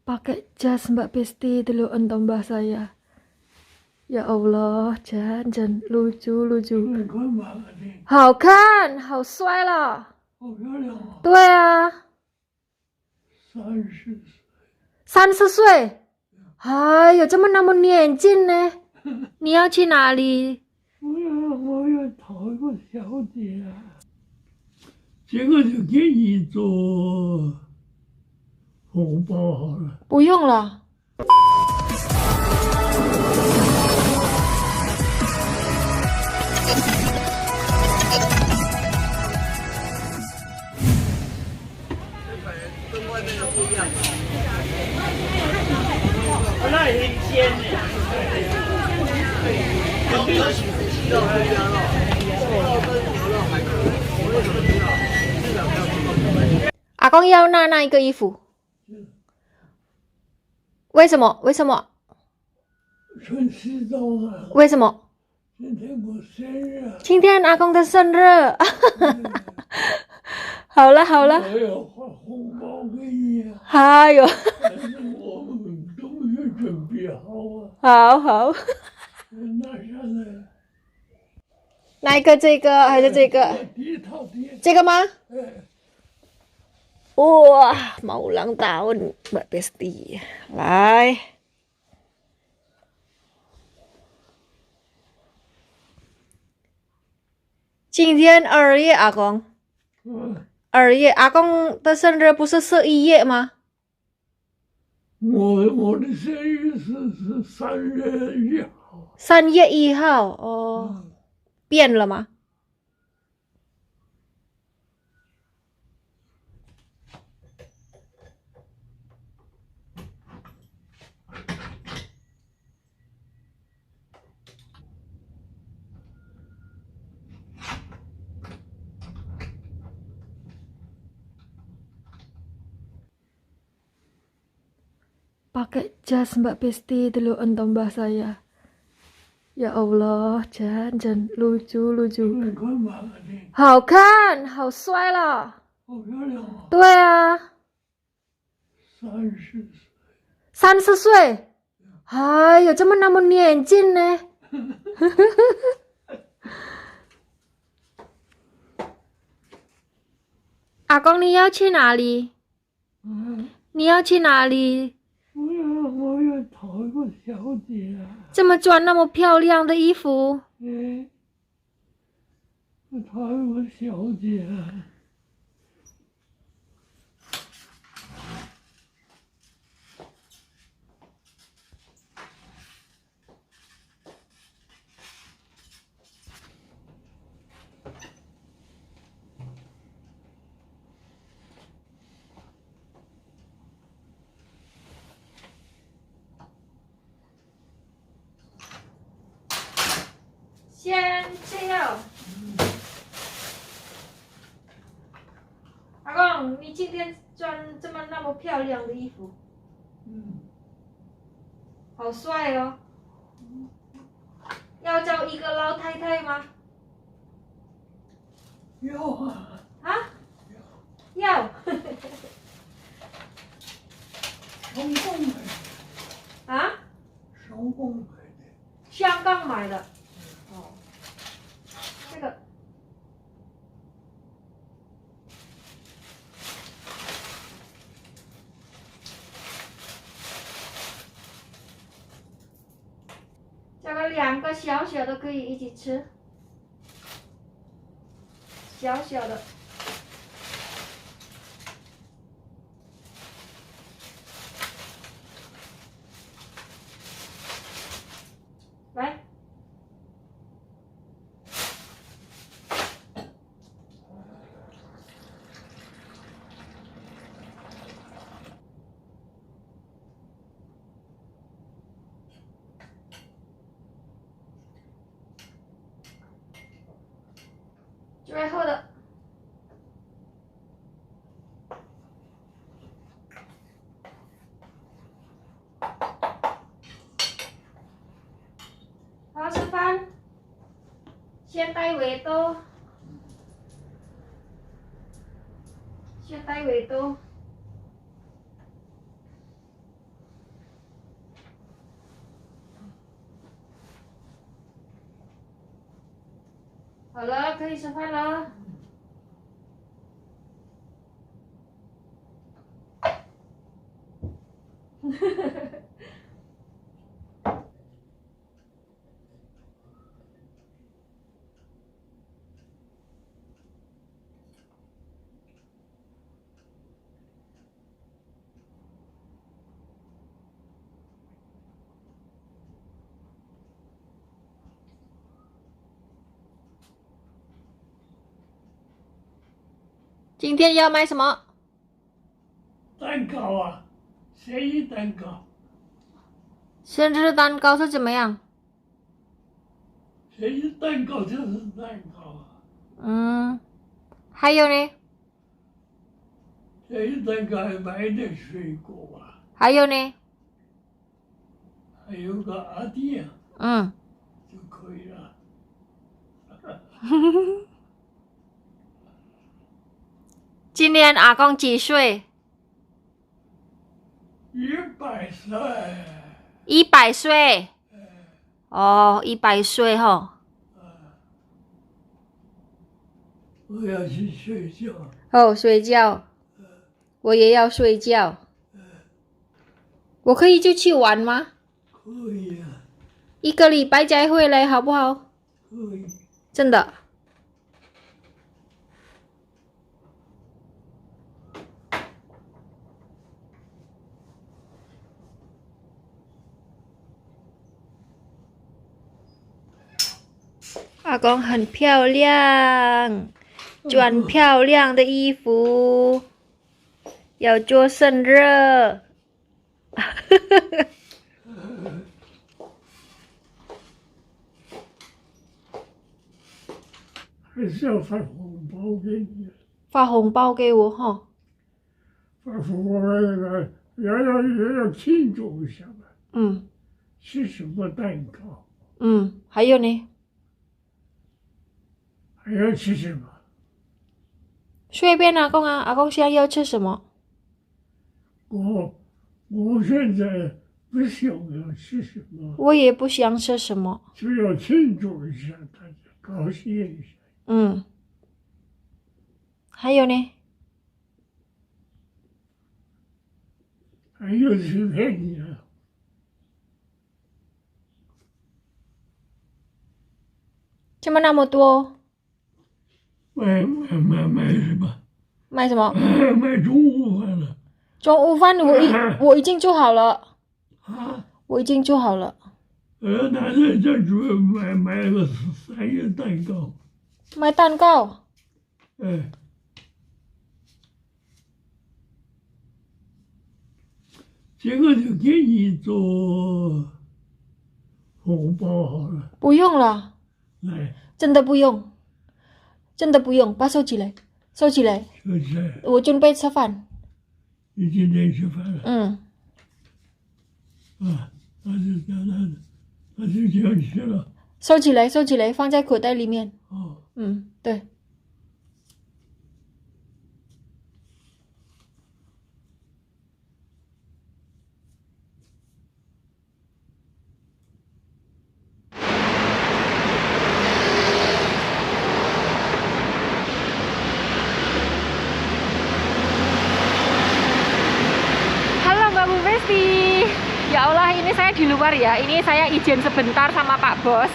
Pakai jas Mbak Besti dulu entah saya. Ya Allah, Jan lucu. 这干嘛的？好看，好帅了。好漂亮啊！对啊30岁， ，30岁。哎呦，怎么那么年轻呢？你要去哪里？我要讨一个小姐，这个就给你做红包好了。不用了。跟外面的不一样。那也鲜的。有没有鸡肉还是羊肉？跟牛肉还可以。我为什么知道？至少要鸡。阿公要那一个衣服，为什么？穿西装啊！为什么？今天我生日。今天阿公的生日。好了，我要发红包给你。哎呦，但是我们都没有准备好啊。好。拿下来。哪一个？这个还是这个？这个吗？哇，mau ulang tahun Mbak Besti. 来，今天2月，阿公。2月，阿公的生日不是11月吗？我的生日是3月1号。3月1号，哦，变了吗？Pakai jas Mbak Besti dulu entah saya. Ya Allah, Jan lucu. 这干嘛的？好看，好帅了。好漂亮啊！对啊30岁。30岁。哎呦，怎么那么年轻呢？阿公，你要去哪里？你要去哪里？我要讨一个小姐。怎么穿那么漂亮的衣服？我讨一个小姐。先这样。阿公，你今天穿这么那么漂亮的衣服，好帅哦！要找一个老太太吗？要啊！啊？要。手工买的。啊？手工买的。香港买的。哦，这个。这个2个小小的可以一起吃，小小的。来，最后的。好，吃饭。先带尾豆。先带尾豆。好了，可以吃饭了。今天要买什么？蛋糕啊，生日蛋糕，生日蛋糕是怎么样？生日蛋糕就是蛋糕啊，嗯，还有呢？生日蛋糕还买点水果啊，还有呢？还有个阿弟啊嗯，就可以了。今年阿公几岁100岁， ？100岁。哦，100岁哈。我要去睡觉。哦，睡觉。我也要睡觉。我可以就去玩吗？可以啊， 1个礼拜再回来好不好？可以。真的。阿公很漂亮，穿漂亮的衣服，要做生日。还是要发红包给你，发红包给我哈。发红包要庆祝一下嘛。嗯吃什么蛋糕？嗯，还有呢？还要吃什么？随便阿公啊，阿公现在要吃什么？我现在不想要吃什么，我也不想吃什么。就要庆祝一下，大家高兴一下。嗯，还有呢？还有随便你了。怎么那么多？买什么？买什么？买中午饭了。中午饭我已经做好了，啊？我已经做好了。那这主要买了个生日蛋糕。买蛋糕。哎，这个就给你做红包好了。不用了，来，真的不用，真的不用，把收起来，收起来。收起来。我准备吃饭。你今天吃饭了？嗯，啊，那就这样吃了。收起来，收起来，放在口袋里面。哦，嗯，对。Halo Mbak Bu Besti. Ya Allah, ini saya di luar ya. Ini saya izin sebentar sama Pak Bos.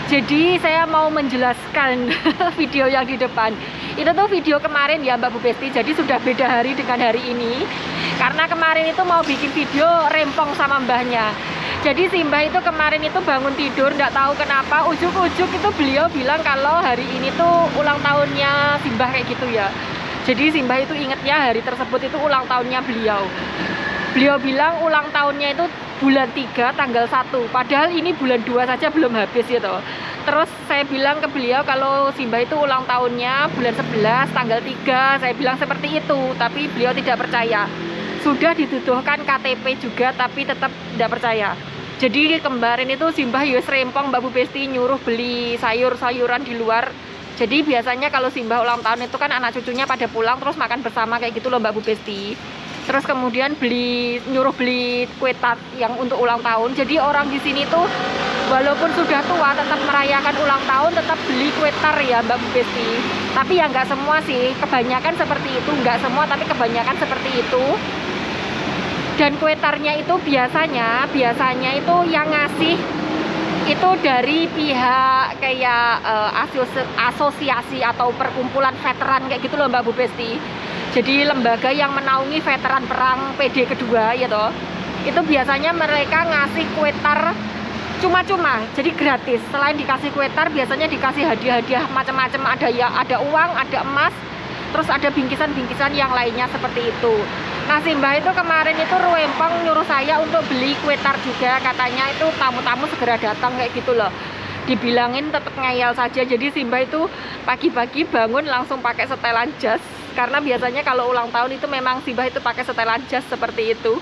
Jadi saya mau menjelaskan video yang di depan. Itu tuh video kemarin ya Mbak Bu Besti. Jadi sudah beda hari dengan hari ini. Karena kemarin itu mau bikin video rempong sama mbahnya. Jadi si mbah itu kemarin itu bangun tidur, nggak tahu kenapa ujuk-ujuk itu beliau bilang kalau hari ini tuh ulang tahunnya si mbah kayak gitu ya. Jadi si mbah itu ingetnya hari tersebut itu ulang tahunnya beliau. Beliau bilang ulang tahunnya itu bulan 3 tanggal 1. Padahal ini bulan 2 saja belum habis gitu. Terus saya bilang ke beliau kalau si mbah itu ulang tahunnya bulan 11 tanggal 3. Saya bilang seperti itu, tapi beliau tidak percaya. Sudah dituduhkan KTP juga tapi tetap tidak percaya. Jadi kemarin itu si mbah yus rempong Mbak Bu Besti nyuruh beli sayur-sayuran di luar. Jadi biasanya kalau si mbah ulang tahun itu kan anak cucunya pada pulang terus makan bersama kayak gitu loh Mbak Bu Besti. Terus kemudian nyuruh beli kue tart yang untuk ulang tahun. Jadi orang di sini tuh walaupun sudah tua tetap merayakan ulang tahun, tetap beli kue tar ya Mbak Bu Besti. Tapi ya nggak semua sih, kebanyakan seperti itu, nggak semua tapi kebanyakan seperti itu. Dan kue tarnya itu biasanya itu yang ngasih itu dari pihak kayak asosiasi atau perkumpulan veteran kayak gitu loh Mbak Bu Besti. Jadi lembaga yang menaungi veteran perang PD kedua ya toh. Itu biasanya mereka ngasih kue tar cuma-cuma, jadi gratis. Selain dikasih kue tar, biasanya dikasih hadiah-hadiah macam-macam, ada uang, ada emas, terus ada bingkisan-bingkisan yang lainnya seperti itu. Nah, si Mbah itu kemarin itu ruempong nyuruh saya untuk beli kue tar juga, katanya itu tamu-tamu segera datang kayak gitu loh. Dibilangin tetap ngeyel saja. Jadi si Mbah itu pagi-pagi bangun langsung pakai setelan jas, karena biasanya kalau ulang tahun itu memang si Mbah itu pakai setelan jas seperti itu.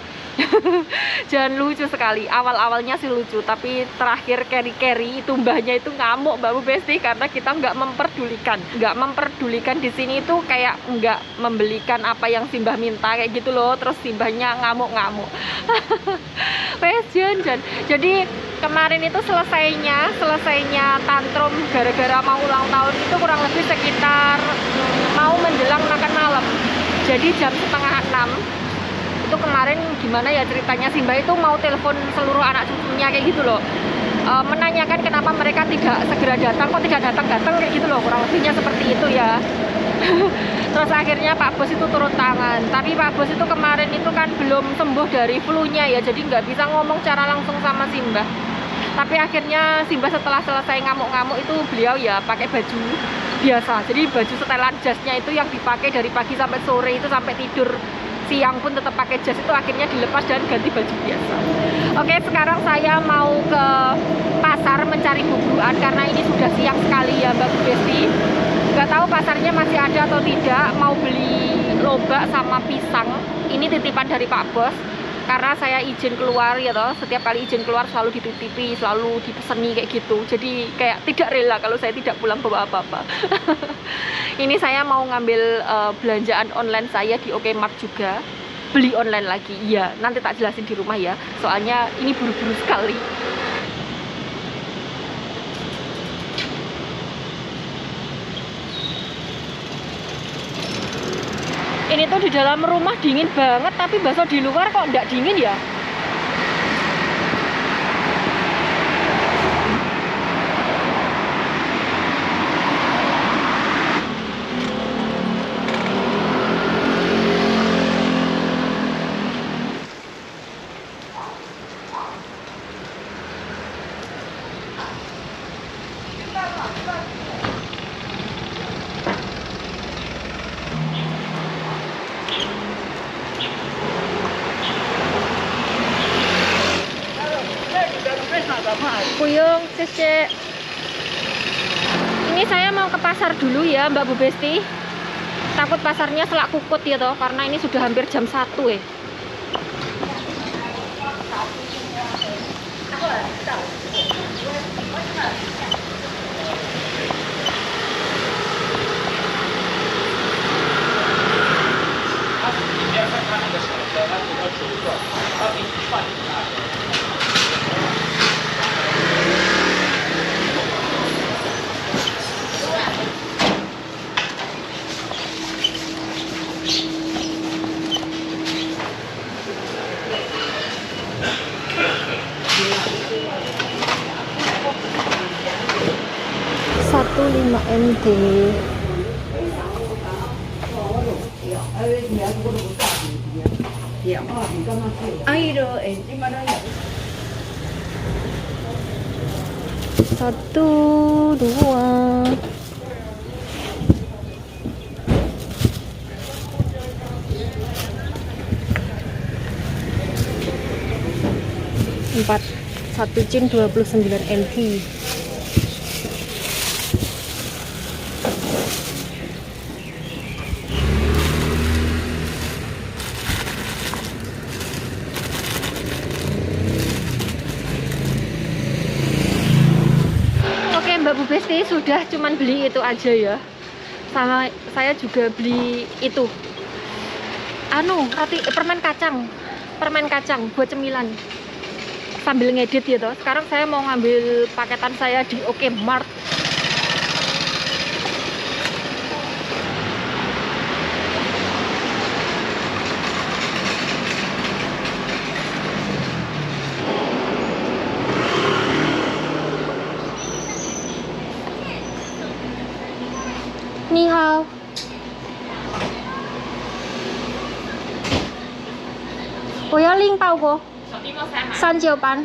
Jangan, lucu sekali. Awal-awalnya sih lucu, tapi terakhir carry itu Mbahnya itu ngamuk Mbak Bu Besti, karena kita nggak memperdulikan di sini itu kayak nggak membelikan apa yang si Mbah minta kayak gitu loh. Terus si Mbahnya ngamuk-ngamuk. Jadi kemarin itu selesainya tantrum gara-gara mau ulang tahun itu kurang lebih sekitar mau menjelang makan malam. Jadi jam 5:30 itu kemarin gimana ya ceritanya, si Mbak itu mau telepon seluruh anak cucunya kayak gitu loh, menanyakan kenapa mereka tidak segera datang, kok tidak datang kayak gitu loh, kurang lebihnya seperti itu ya. Terus akhirnya Pak Bos itu turun tangan, tapi Pak Bos itu kemarin itu kan belum sembuh dari flu-nya ya, jadi nggak bisa ngomong secara langsung sama si Mbah. Tapi akhirnya si Mbah setelah selesai ngamuk-ngamuk itu beliau ya pakai baju biasa, jadi baju setelan jasnya itu yang dipakai dari pagi sampai sore itu, sampai tidur siang pun tetap pakai jas itu akhirnya dilepas dan ganti baju biasa. Oke, sekarang saya mau ke pasar mencari bubruan karena ini sudah siang sekali ya Mbak Bu Besti. Nggak tahu pasarnya masih ada atau tidak. Mau beli lobak sama pisang. Ini titipan dari Pak Bos. Karena saya izin keluar ya toh, setiap kali izin keluar selalu dititipi, selalu dipeseni kayak gitu. Jadi kayak tidak rela kalau saya tidak pulang bawa apa-apa. Ini saya mau ngambil belanjaan online saya di OKMart juga. Beli online lagi. Iya, nanti tak jelasin di rumah ya. Soalnya ini buru-buru sekali. Ini tuh di dalam rumah dingin banget, tapi bakso di luar kok nggak dingin ya? Kuyung, cece. Ini saya mau ke pasar dulu ya Mbak Bu Besti. Takut pasarnya selak kukut ya toh, karena ini sudah hampir jam 1 ya. MD. Satu, dua. Empat. Satu cin 29 NT. Mbak Bu Besti sudah cuman beli itu aja ya. Sama saya juga beli itu roti permen kacang buat cemilan sambil ngedit gitu. Sekarang saya mau ngambil paketan saya di OK Mart. Ni hao. 我要另报过398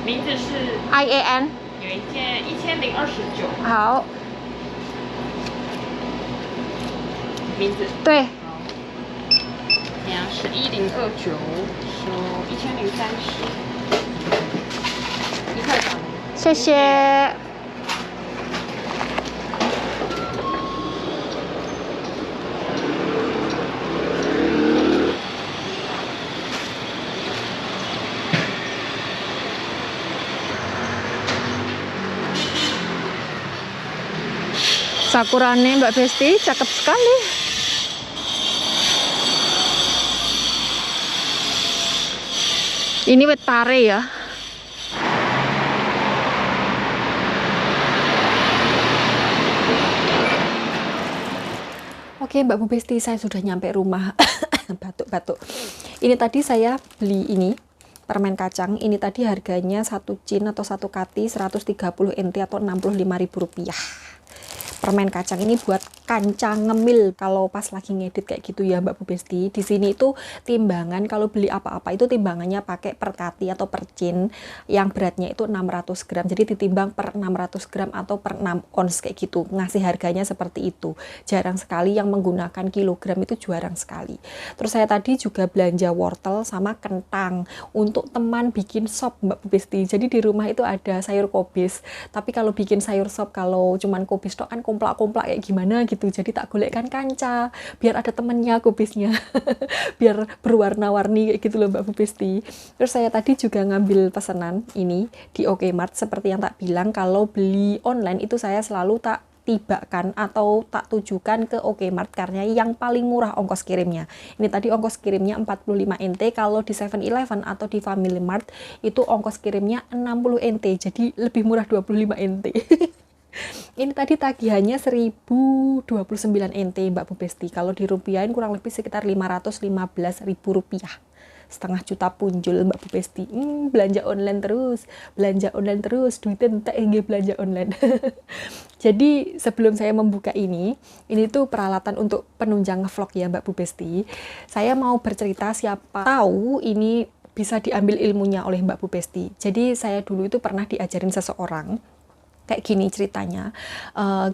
名字是 IAN 有一件1029，好，名字对，这样是1029，收1030，一块钱。谢谢。Sakurane Mbak Besti cakep sekali. Ini wit pare ya. Oke Mbak Bu Besti, saya sudah nyampe rumah. Batuk-batuk. Ini tadi saya beli ini permen kacang. Ini tadi harganya 1 cin atau 1 kati 130 NT atau Rp65.000. Permen kacang ini buat kanca ngemil kalau pas lagi ngedit kayak gitu ya Mbak Bu Besti. Di sini itu timbangan kalau beli apa-apa itu timbangannya pakai per kati atau per cin yang beratnya itu 600 gram. Jadi ditimbang per 600 gram atau per 6 ons kayak gitu. Ngasih harganya seperti itu. Jarang sekali yang menggunakan kilogram, itu jarang sekali. Terus saya tadi juga belanja wortel sama kentang untuk teman bikin sop Mbak Bu Besti. Jadi di rumah itu ada sayur kobis. Tapi kalau bikin sayur sop kalau cuman kobis tok kan komplak-komplak kayak gimana gitu. Jadi tak golekkan kanca biar ada temennya kubisnya. Biar berwarna-warni kayak gitu loh Mbak Bu Besti. Terus saya tadi juga ngambil pesanan ini di OK Mart. Seperti yang tak bilang, kalau beli online itu saya selalu tak tibakan atau tak tujukan ke OK Mart karena yang paling murah ongkos kirimnya. Ini tadi ongkos kirimnya 45 NT. Kalau di 7-Eleven atau di Family Mart itu ongkos kirimnya 60 NT. Jadi lebih murah 25 NT. Ini tadi tagihannya 1029 NT Mbak Bu Besti. Kalau dirupiahin kurang lebih sekitar Rp515.000. Setengah juta punjul Mbak Bu Besti. Belanja online terus, duitnya entek belanja online. Jadi sebelum saya membuka ini tuh peralatan untuk penunjang vlog ya Mbak Bu Besti. Saya mau bercerita, siapa tahu ini bisa diambil ilmunya oleh Mbak Bu Besti. Jadi saya dulu itu pernah diajarin seseorang. Kayak gini ceritanya,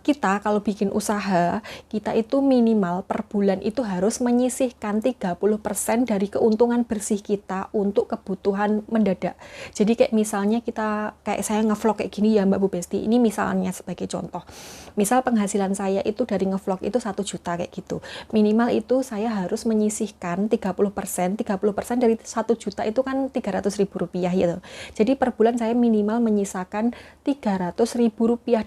kita kalau bikin usaha, kita itu minimal per bulan itu harus menyisihkan 30% dari keuntungan bersih kita untuk kebutuhan mendadak. Jadi kayak misalnya kayak saya ngevlog kayak gini ya Mbak Bu Besti, ini misalnya sebagai contoh. Misal penghasilan saya itu dari ngevlog itu 1 juta kayak gitu. Minimal itu saya harus menyisihkan 30% dari 1 juta itu kan Rp300.000 gitu. Jadi per bulan saya minimal menyisakan Rp300.000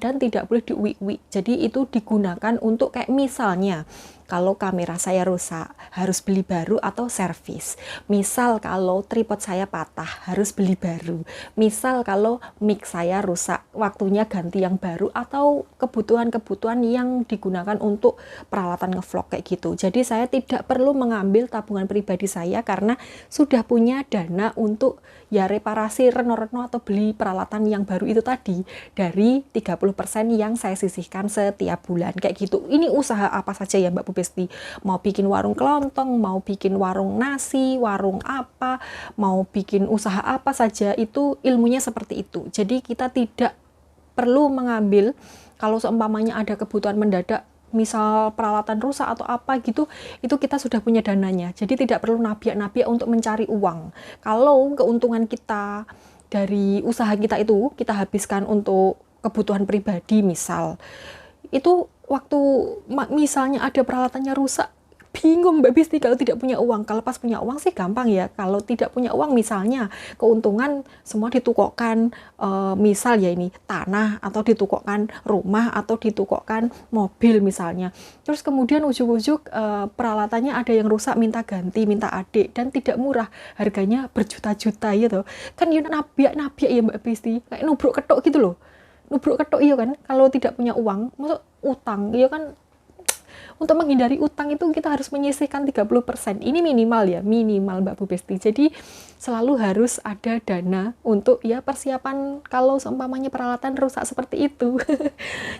dan tidak boleh diuik-uik. Jadi itu digunakan untuk kayak misalnya kalau kamera saya rusak harus beli baru atau servis. Misal kalau tripod saya patah harus beli baru. Misal kalau mic saya rusak waktunya ganti yang baru, atau kebutuhan-kebutuhan yang digunakan untuk peralatan ngevlog kayak gitu. Jadi saya tidak perlu mengambil tabungan pribadi saya karena sudah punya dana untuk ya reparasi reno-reno atau beli peralatan yang baru itu tadi dari 30% yang saya sisihkan setiap bulan kayak gitu. Ini usaha apa saja ya Mbak Bu Besti, mau bikin warung kelontong, mau bikin warung nasi, warung apa, mau bikin usaha apa saja, itu ilmunya seperti itu. Jadi kita tidak perlu mengambil kalau seumpamanya ada kebutuhan mendadak, misal peralatan rusak atau apa gitu, itu kita sudah punya dananya. Jadi tidak perlu nabiak-nabiak untuk mencari uang. Kalau keuntungan kita dari usaha kita itu kita habiskan untuk kebutuhan pribadi misal, itu waktu misalnya ada peralatannya rusak, bingung Mbak Besti kalau tidak punya uang. Kalau pas punya uang sih gampang ya. Kalau tidak punya uang misalnya keuntungan semua ditukokkan, misal ya ini tanah atau ditukokkan rumah atau ditukokkan mobil misalnya. Terus kemudian ujuk-ujuk peralatannya ada yang rusak minta ganti, minta adik dan tidak murah. Harganya berjuta-juta gitu. Kan ya nabiak ya Mbak Besti. Kayak nubruk ketok gitu loh. Nubruk ketok iya kan. Kalau tidak punya uang, masuk utang iya kan. Untuk menghindari utang itu kita harus menyisihkan 30%. Ini minimal ya, minimal Mbak Bu Besti. Jadi selalu harus ada dana untuk ya persiapan kalau seumpamanya peralatan rusak seperti itu.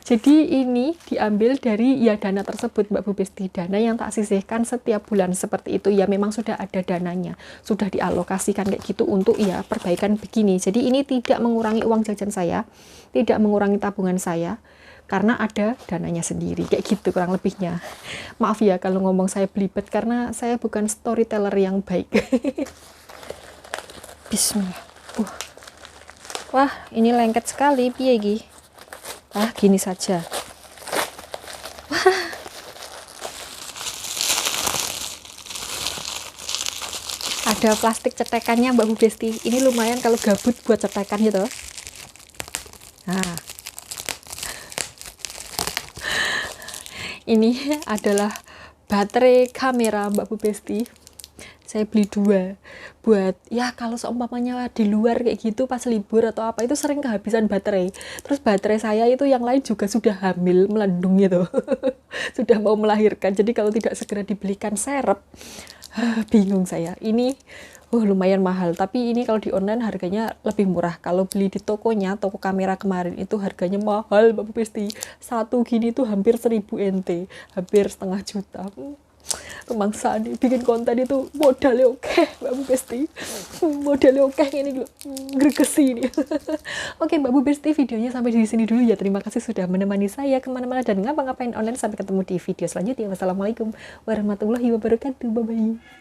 Jadi ini diambil dari ya dana tersebut Mbak Bu Besti. Dana yang tak sisihkan setiap bulan seperti itu ya memang sudah ada dananya. Sudah dialokasikan kayak gitu untuk ya perbaikan begini. Jadi ini tidak mengurangi uang jajan saya, tidak mengurangi tabungan saya. Karena ada dananya sendiri, kayak gitu kurang lebihnya. Maaf ya kalau ngomong saya belibet, karena saya bukan storyteller yang baik. Bismillah. Wah, ini lengket sekali, piye iki? Ah, gini saja. Wah. Ada plastik cetekannya Mbak Bu Besti. Ini lumayan kalau gabut buat cetekan gitu. Nah. Ini adalah baterai kamera Mbak Bu Besti. Saya beli 2 buat ya kalau seumpamanya di luar kayak gitu pas libur atau apa itu sering kehabisan baterai. Terus baterai saya itu yang lain juga sudah hamil melendung gitu. Sudah mau melahirkan. Jadi kalau tidak segera dibelikan serep, bingung saya. Ini lumayan mahal, tapi ini kalau di online harganya lebih murah. Kalau beli di tokonya, toko kamera kemarin itu harganya mahal Mbak Bu Besti. Satu gini tuh hampir 1000 NT, hampir setengah juta. Kebangsaan nih, bikin konten itu modalnya oke Mbak Bu Besti. Modalnya oke ini loh, gregesi ini. Oke Mbak Bu Besti, videonya sampai di sini dulu ya. Terima kasih sudah menemani saya kemana-mana dan ngapa-ngapain online. Sampai ketemu di video selanjutnya. Wassalamualaikum warahmatullahi wabarakatuh. Bye-bye.